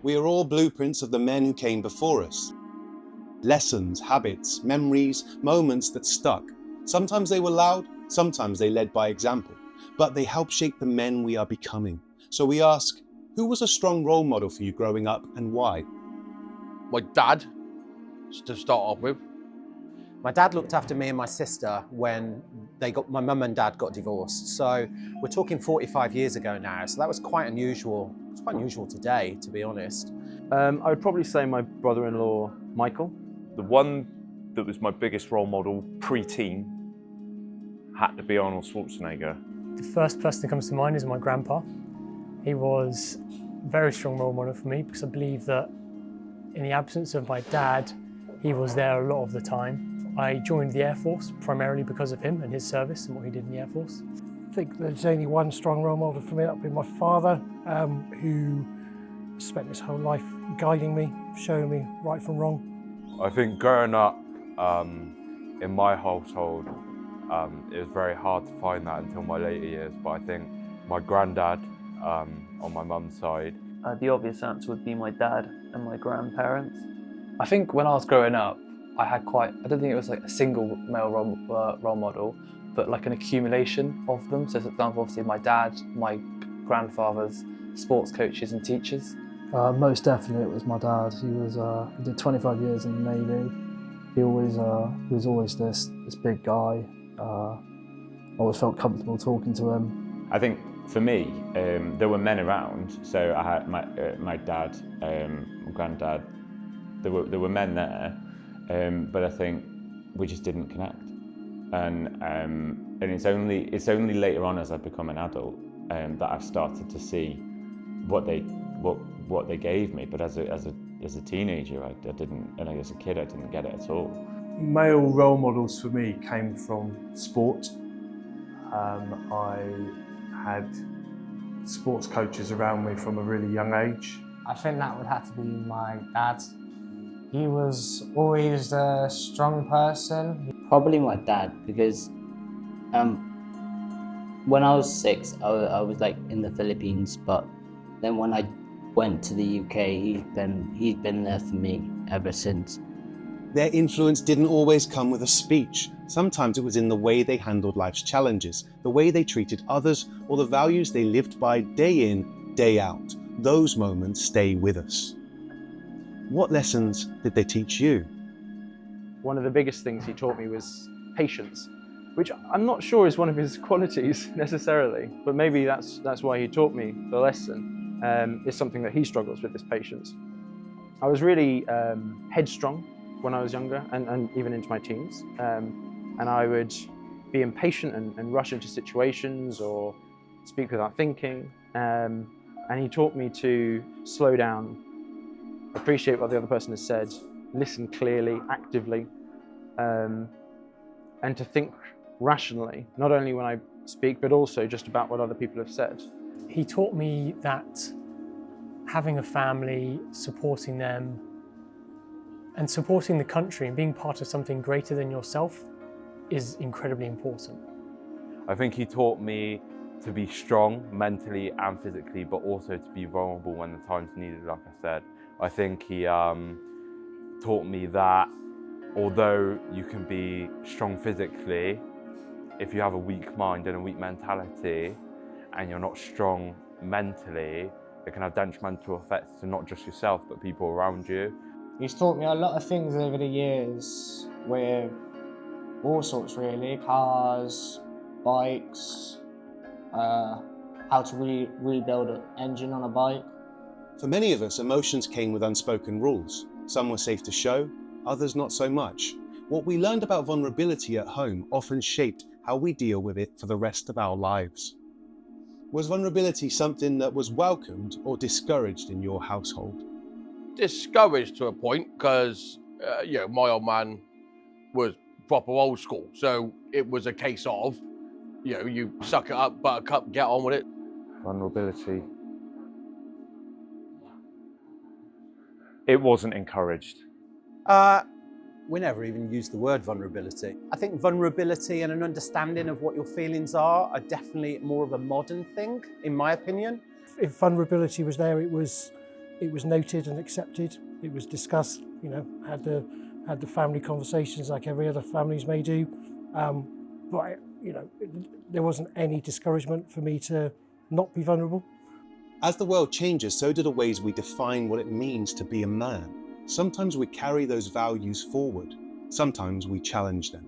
We are all blueprints of the men who came before us. Lessons, habits, memories, moments that stuck. Sometimes they were loud, sometimes they led by example, but they help shape the men we are becoming. So we ask, who was a strong role model for you growing up and why? My dad, to start off with. My dad looked after me and my sister when my mum and dad got divorced. So we're talking 45 years ago now. So that was quite unusual. It's quite unusual today, to be honest. I would probably say my brother-in-law, Michael. The one that was my biggest role model pre-teen had to be Arnold Schwarzenegger. The first person that comes to mind is my grandpa. He was a very strong role model for me because I believe that in the absence of my dad, he was there a lot of the time. I joined the Air Force primarily because of him and his service and what he did in the Air Force. I think there's only one strong role model for me, that would be my father, who spent his whole life guiding me, showing me right from wrong. I think growing up in my household, it was very hard to find that until my later years, but I think my granddad on my mum's side. The obvious answer would be my dad and my grandparents. I think when I was growing up, I don't think it was like a single male role model, but like an accumulation of them. So for example, obviously my dad, my grandfathers, sports coaches and teachers. Most definitely it was my dad. He did 25 years in the Navy. He was always this big guy. I always felt comfortable talking to him. I think for me, there were men around. So I had my dad, my granddad. There were men there, but I think we just didn't connect. And it's only later on as I've become an adult that I've started to see what they gave me. But as a teenager, I didn't, and as a kid, I didn't get it at all. Male role models for me came from sport. I had sports coaches around me from a really young age. I think that would have to be my dad. He was always a strong person. Probably my dad, because when I was 6, I was like in the Philippines, but then when I went to the UK, he's been there for me ever since. Their influence didn't always come with a speech. Sometimes it was in the way they handled life's challenges, the way they treated others, or the values they lived by day in, day out. Those moments stay with us. What lessons did they teach you? One of the biggest things he taught me was patience, which I'm not sure is one of his qualities necessarily, but maybe that's why he taught me the lesson. It's something that he struggles with, is patience. I was really headstrong when I was younger and even into my teens. And I would be impatient and rush into situations or speak without thinking. And he taught me to slow down, appreciate what the other person has said, listen clearly, actively, and to think rationally, not only when I speak, but also just about what other people have said. He taught me that having a family, supporting them, and supporting the country and being part of something greater than yourself is incredibly important. I think he taught me to be strong mentally and physically, but also to be vulnerable when the time's needed, like I said. I think he taught me that although you can be strong physically, if you have a weak mind and a weak mentality and you're not strong mentally, it can have detrimental effects to not just yourself, but people around you. He's taught me a lot of things over the years with all sorts really, cars, bikes, how to rebuild an engine on a bike. For many of us, emotions came with unspoken rules. Some were safe to show, others not so much. What we learned about vulnerability at home often shaped how we deal with it for the rest of our lives. Was vulnerability something that was welcomed or discouraged in your household? Discouraged to a point, because my old man was proper old school, so it was a case of you suck it up, buttercup, get on with it. Vulnerability. It wasn't encouraged. We never even used the word vulnerability. I think vulnerability and an understanding of what your feelings are definitely more of a modern thing, in my opinion. If vulnerability was there, it was it was noted and accepted. It was discussed, you know, had the family conversations like every other families may do. But you know, there wasn't any discouragement for me to not be vulnerable. As the world changes, so do the ways we define what it means to be a man. Sometimes we carry those values forward. Sometimes we challenge them.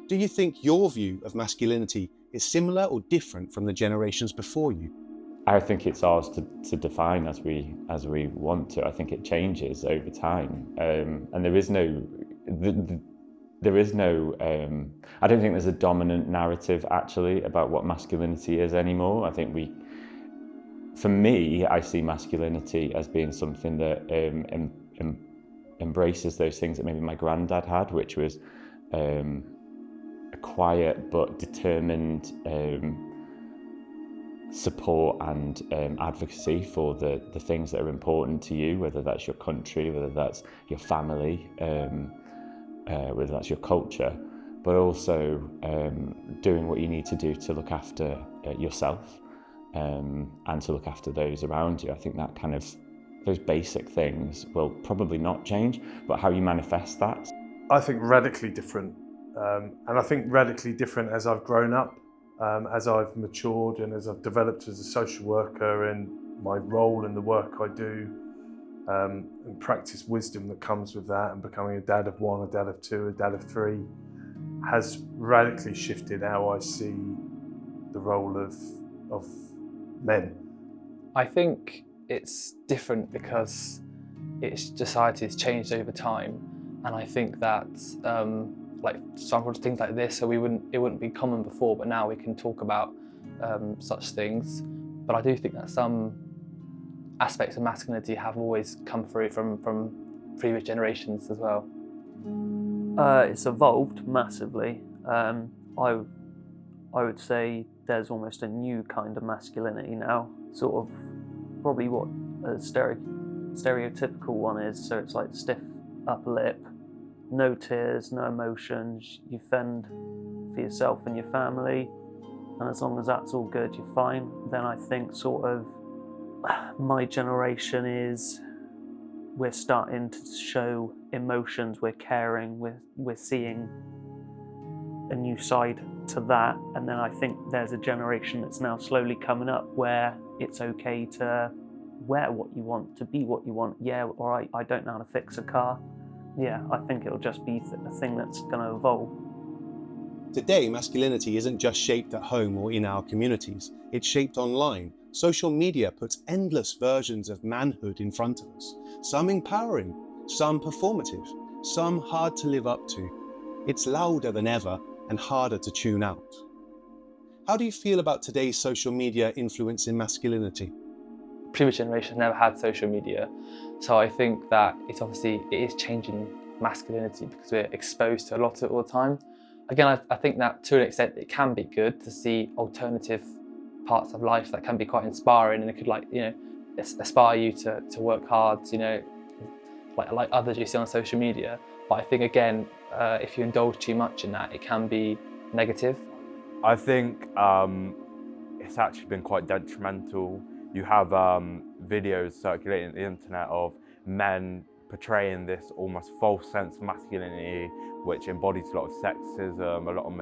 Do you think your view of masculinity is similar or different from the generations before you? I think it's ours to define as we want to. I think it changes over time, and there is no. I don't think there's a dominant narrative actually about what masculinity is anymore. I think for me, I see masculinity as being something that embraces those things that maybe my granddad had, which was a quiet but determined support and advocacy for the things that are important to you, whether that's your country, whether that's your family, whether that's your culture, but also doing what you need to do to look after yourself and to look after those around you. I think that kind of, those basic things will probably not change, but how you manifest that. I think radically different, and I think radically different as I've grown up, as I've matured and as I've developed as a social worker and my role in the work I do, and practice wisdom that comes with that, and becoming a dad of one, a dad of two, a dad of three, has radically shifted how I see the role of men. I think it's different because society has changed over time, and I think that like some things like this, so it wouldn't be common before, but now we can talk about such things. But I do think that some aspects of masculinity have always come through from previous generations as well. It's evolved massively. I would say there's almost a new kind of masculinity now, sort of probably what a stereotypical one is. So it's like stiff upper lip, no tears, no emotions, you fend for yourself and your family, and as long as that's all good, you're fine. Then I think sort of my generation we're starting to show emotions, we're caring, we're seeing a new side to that. And then I think there's a generation that's now slowly coming up where it's okay to wear what you want, to be what you want. Yeah, all right, I don't know how to fix a car. Yeah, I think it'll just be a thing that's going to evolve. Today, masculinity isn't just shaped at home or in our communities, it's shaped online. Social media puts endless versions of manhood in front of us. Some empowering, some performative, some hard to live up to. It's louder than ever and harder to tune out. How do you feel about today's social media influencing masculinity? Previous generations never had social media, so I think that it is changing masculinity because we're exposed to a lot of it all the time. Again, I think that to an extent it can be good to see alternative parts of life that can be quite inspiring, and it could, like, you know, aspire you to work hard, you know, like others you see on social media. But I think again, if you indulge too much in that, it can be negative. I think it's actually been quite detrimental. You have videos circulating on the internet of men portraying this almost false sense of masculinity, which embodies a lot of sexism, a lot of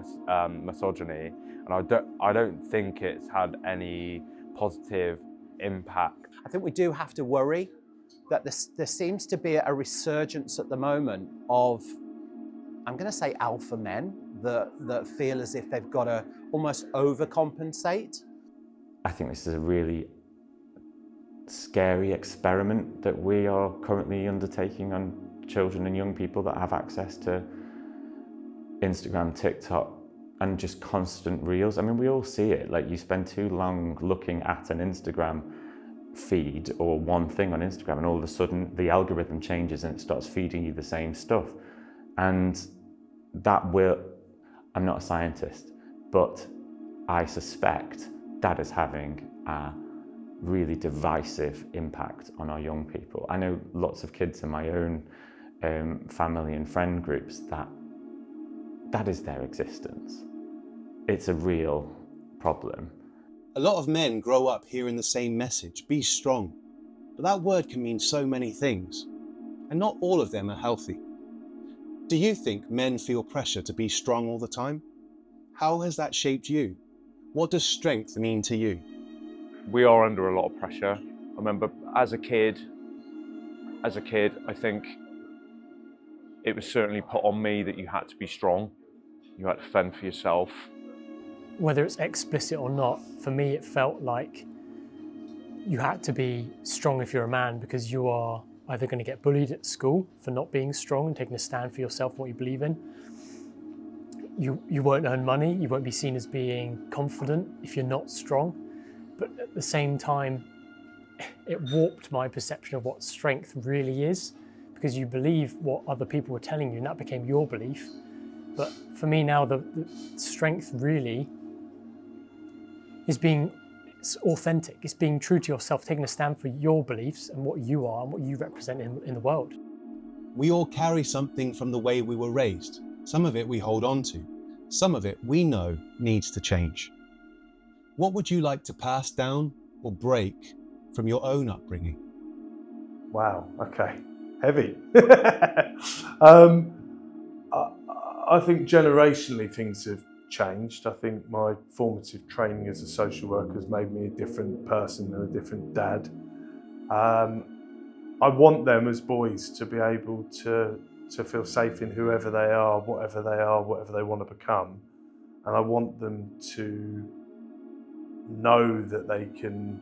misogyny, and I don't think it's had any positive impact. I think we do have to worry that there seems to be a resurgence at the moment of, I'm going to say, alpha men that feel as if they've got to almost overcompensate. I think this is a really scary experiment that we are currently undertaking on children and young people that have access to Instagram, TikTok, and just constant reels. I mean, we all see it. Like, you spend too long looking at an Instagram feed or one thing on Instagram, and all of a sudden the algorithm changes and it starts feeding you the same stuff. And that will, I'm not a scientist, but I suspect that is having a really divisive impact on our young people. I know lots of kids in my own family and friend groups that is their existence. It's a real problem. A lot of men grow up hearing the same message: be strong. But that word can mean so many things, and not all of them are healthy. Do you think men feel pressure to be strong all the time? How has that shaped you? What does strength mean to you? We are under a lot of pressure. I remember as a kid, I think it was certainly put on me that you had to be strong. You had to fend for yourself. Whether it's explicit or not, for me it felt like you had to be strong if you're a man, because you are either going to get bullied at school for not being strong and taking a stand for yourself and what you believe in. You won't earn money, you won't be seen as being confident if you're not strong. But at the same time, it warped my perception of what strength really is, because you believe what other people were telling you and that became your belief. But for me now, the strength really is being authentic. It's being true to yourself, taking a stand for your beliefs and what you are and what you represent in the world. We all carry something from the way we were raised. Some of it we hold on to. Some of it we know needs to change. What would you like to pass down or break from your own upbringing? Wow, okay. Heavy. I think generationally things have changed. I think my formative training as a social worker has made me a different person and a different dad. I want them as boys to be able to feel safe in whoever they are, whatever they want to become. And I want them to know that they can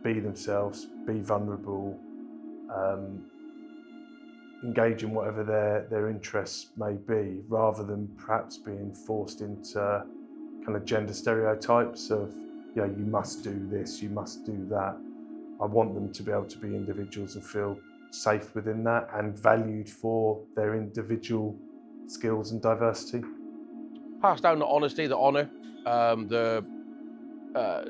be themselves, be vulnerable, engage in whatever their interests may be, rather than perhaps being forced into kind of gender stereotypes of, you know, you must do this, you must do that. I want them to be able to be individuals and feel safe within that and valued for their individual skills and diversity. Pass down the honesty, the honour, the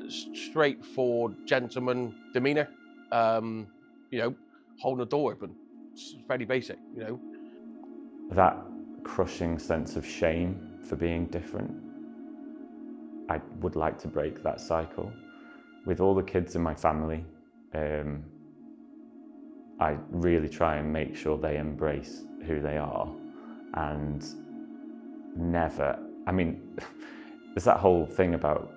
straightforward gentleman demeanour, you know, holding the door open. It's very basic, you know. That crushing sense of shame for being different, I would like to break that cycle. With all the kids in my family, I really try and make sure they embrace who they are and never, I mean, there's that whole thing about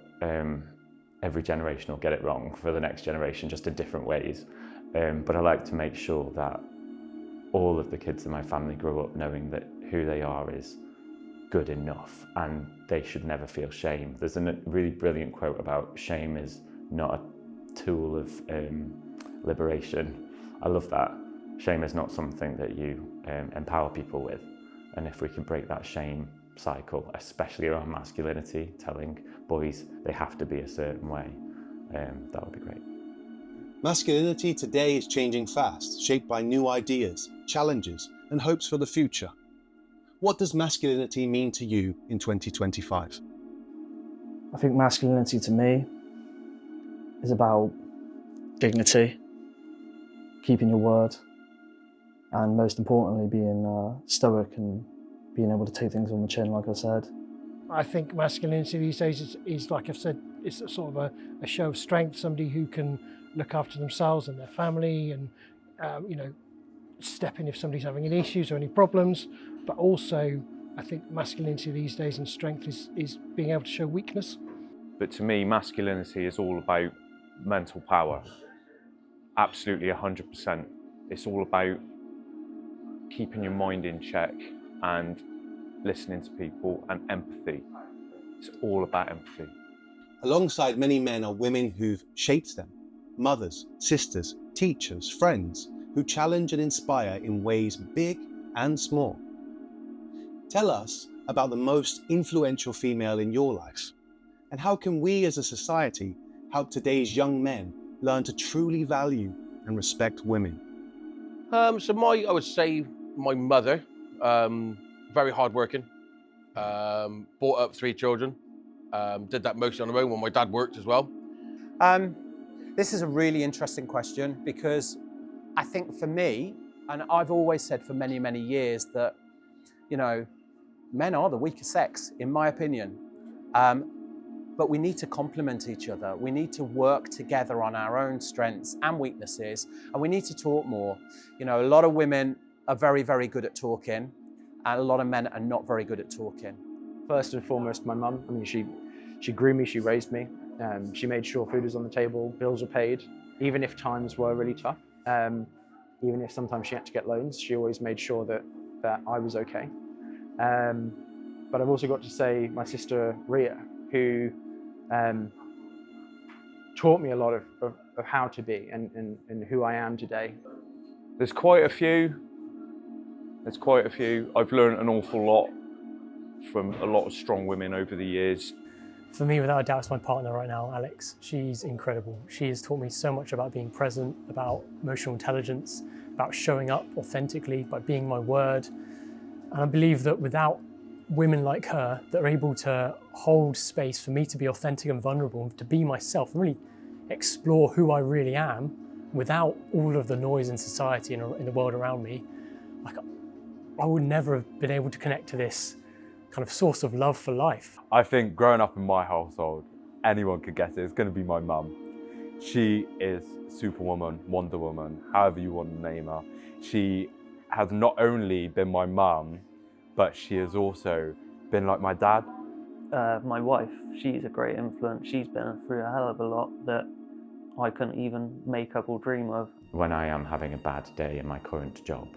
every generation will get it wrong for the next generation, just in different ways. But I like to make sure that all of the kids in my family grow up knowing that who they are is good enough and they should never feel shame. There's a really brilliant quote about shame is not a tool of liberation. I love that. Shame is not something that you empower people with. And if we can break that shame cycle, especially around masculinity, telling boys they have to be a certain way, that would be great. Masculinity today is changing fast, shaped by new ideas, challenges, and hopes for the future. What does masculinity mean to you in 2025? I think masculinity to me is about dignity, keeping your word, and most importantly being stoic and being able to take things on the chin, like I said. I think masculinity these days is like I've said, it's a sort of a show of strength, somebody who can look after themselves and their family and, you know, step in if somebody's having any issues or any problems. But also, I think masculinity these days and strength is being able to show weakness. But to me, masculinity is all about mental power. Absolutely 100%. It's all about keeping your mind in check and listening to people and empathy. It's all about empathy. Alongside many men are women who've shaped them. Mothers, sisters, teachers, friends, who challenge and inspire in ways big and small. Tell us about the most influential female in your life, and how can we as a society help today's young men learn to truly value and respect women? I would say my mother, very hardworking, brought up 3 children, did that mostly on her own when my dad worked as well. This is a really interesting question, because I think for me, and I've always said for many, many years that, you know, men are the weaker sex, in my opinion. but we need to complement each other. We need to work together on our own strengths and weaknesses, and we need to talk more. You know, a lot of women are very, very good at talking, and a lot of men are not very good at talking. First and foremost, my mum. I mean, she grew me, she raised me. She made sure food was on the table, bills were paid, even if times were really tough. Even if sometimes she had to get loans, she always made sure that I was okay. But I've also got to say my sister Ria, who taught me a lot of how to be and who I am today. There's quite a few. I've learned an awful lot from a lot of strong women over the years. For me, without a doubt, it's my partner right now, Alex. She's incredible. She has taught me so much about being present, about emotional intelligence, about showing up authentically by being my word. And I believe that without women like her that are able to hold space for me to be authentic and vulnerable, to be myself, really explore who I really am without all of the noise in society and in the world around me, like, I would never have been able to connect to this kind of source of love for life. I think growing up in my household, anyone could guess it. It's going to be my mum. She is Superwoman, Wonder Woman, however you want to name her. She has not only been my mum, but she has also been like my dad. My wife, she's a great influence. She's been through a hell of a lot that I couldn't even make up or dream of. When I am having a bad day in my current job,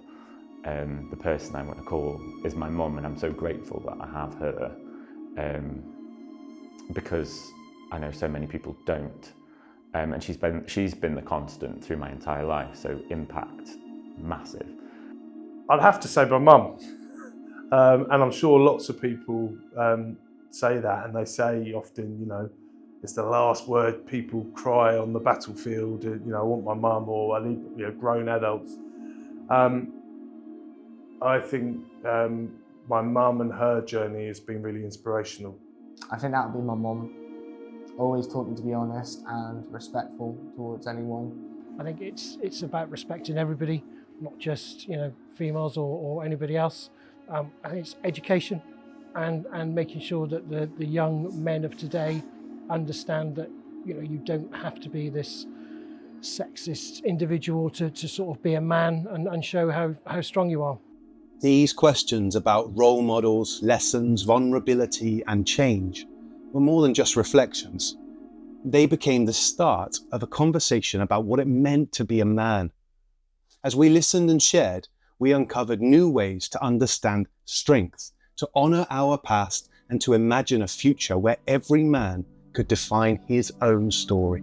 the person I want to call is my mum, and I'm so grateful that I have her, because I know so many people don't. And she's been the constant through my entire life, so impact massive. I'd have to say my mum, and I'm sure lots of people say that, and they say often, you know, it's the last word people cry on the battlefield. You know, I want my mum, or I need, you know, grown adults. I think my mum and her journey has been really inspirational. I think that would be my mum. Always taught me to be honest and respectful towards anyone. I think it's about respecting everybody, not just, you know, females or anybody else. I think it's education and making sure that the young men of today understand that, you know, you don't have to be this sexist individual to sort of be a man and show how strong you are. These questions about role models, lessons, vulnerability, and change were more than just reflections. They became the start of a conversation about what it meant to be a man. As we listened and shared, we uncovered new ways to understand strength, to honour our past, and to imagine a future where every man could define his own story.